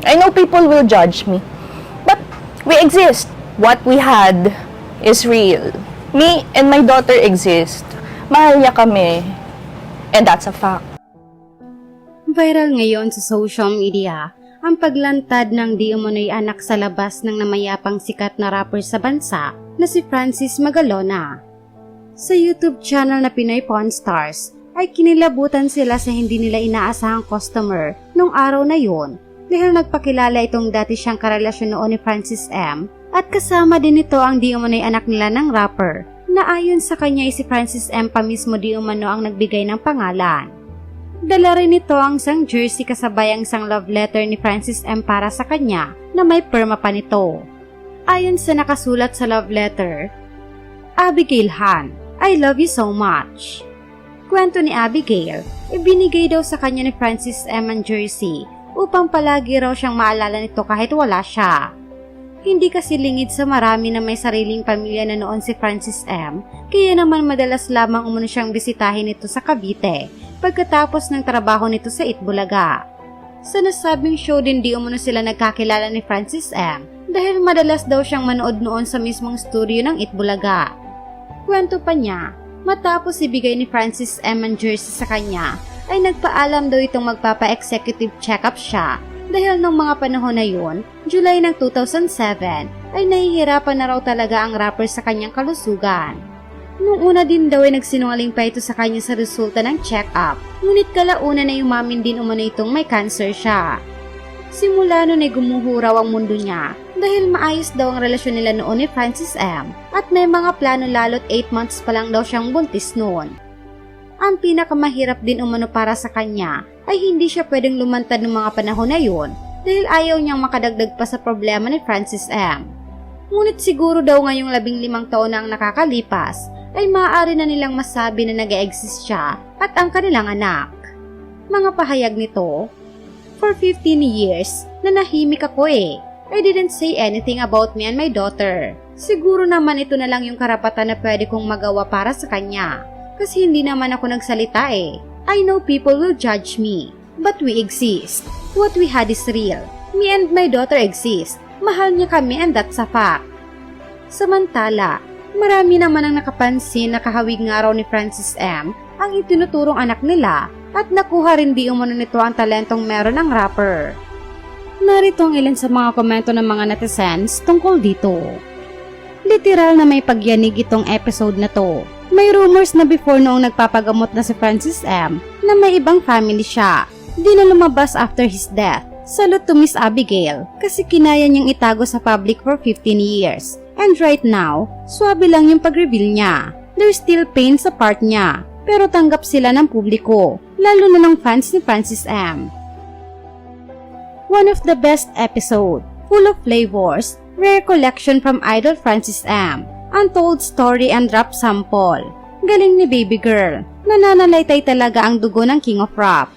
I know people will judge me, but we exist. What we had is real. Me and my daughter exist. Mahal niya kami. And that's a fact. Viral ngayon sa social media ang paglantad ng di umano'y anak sa labas ng namayapang sikat na rapper sa bansa na si Francis Magalona. Sa YouTube channel na Pinoy Pawn Stars ay kinilabutan sila sa hindi nila inaasahang customer nung araw na yon dahil nagpakilala itong dati siyang karelasyon noon ni Francis M. at kasama din ito ang di umano'y anak nila ng rapper na ayon sa kanya ay si Francis M. pa mismo di umano ang nagbigay ng pangalan. Dala rin ito ang isang jersey kasabay ang isang love letter ni Francis M. para sa kanya na may perma pa nito. Ayon sa nakasulat sa love letter, Abigail Han, I love you so much. Kwento ni Abigail, ibinigay daw sa kanya ni Francis M. ang jersey upang palagi raw siyang maalala nito kahit wala siya. Hindi kasi lingid sa marami na may sariling pamilya na noon si Francis M. Kaya naman madalas lamang umano siyang bisitahin ito sa Cavite pagkatapos ng trabaho nito sa Itbulaga. Sa nasabing show din di umano sila nagkakilala ni Francis M. dahil madalas daw siyang manood noon sa mismong studio ng Itbulaga. Kwento pa niya, matapos ibigay ni Francis M. ang jersey sa kanya, ay nagpaalam daw itong magpapa-executive check-up siya dahil nung mga panahon na yun, July ng 2007, ay nahihirapan na raw talaga ang rapper sa kanyang kalusugan. Nung una din daw ay nagsinungaling pa ito sa kanya sa resulta ng check-up, ngunit kalauna na umamin din umano itong may cancer siya. Simula nun ay gumuho raw ang mundo niya dahil maayos daw ang relasyon nila noon ni Francis M. at may mga plano lalo't 8 months pa lang daw siyang buntis noon. Ang pinakamahirap din umano para sa kanya ay hindi siya pwedeng lumantad ng mga panahon na yun dahil ayaw niyang makadagdag pa sa problema ni Francis M. Ngunit siguro daw ngayong 15 taon na ang nakakalipas ay maaari na nilang masabi na nag-e-exist siya at ang kanilang anak. Mga pahayag nito, for 15 years, nanahimik ako I didn't say anything about me and my daughter. Siguro naman ito na lang yung karapatan na pwede kong magawa para sa kanya. Kasi hindi naman ako nagsalita I know people will judge me. But we exist. What we had is real. Me and my daughter exist. Mahal niya kami and that's a fact. Samantala, marami naman ang nakapansin na kahawig nga raw ni Francis M. ang itinuturong anak nila at nakuha rin di umano nito ang talentong meron ng rapper. Narito ang ilan sa mga komento ng mga netizens tungkol dito. Literal na may pagyanig itong episode na to. May rumors na before noong nagpapagamot na si Francis M. na may ibang family siya. Di na lumabas after his death. Salute to Miss Abigail kasi kinaya niyang itago sa public for 15 years. And right now, swabe lang yung pag-reveal niya. There's still pain sa part niya, pero tanggap sila ng publiko, lalo na ng fans ni Francis M. One of the best episode, full of flavors, rare collection from Idol Francis M. Untold story and rap sample. Galing ni Baby Girl, nananalaytay talaga ang dugo ng King of Rap.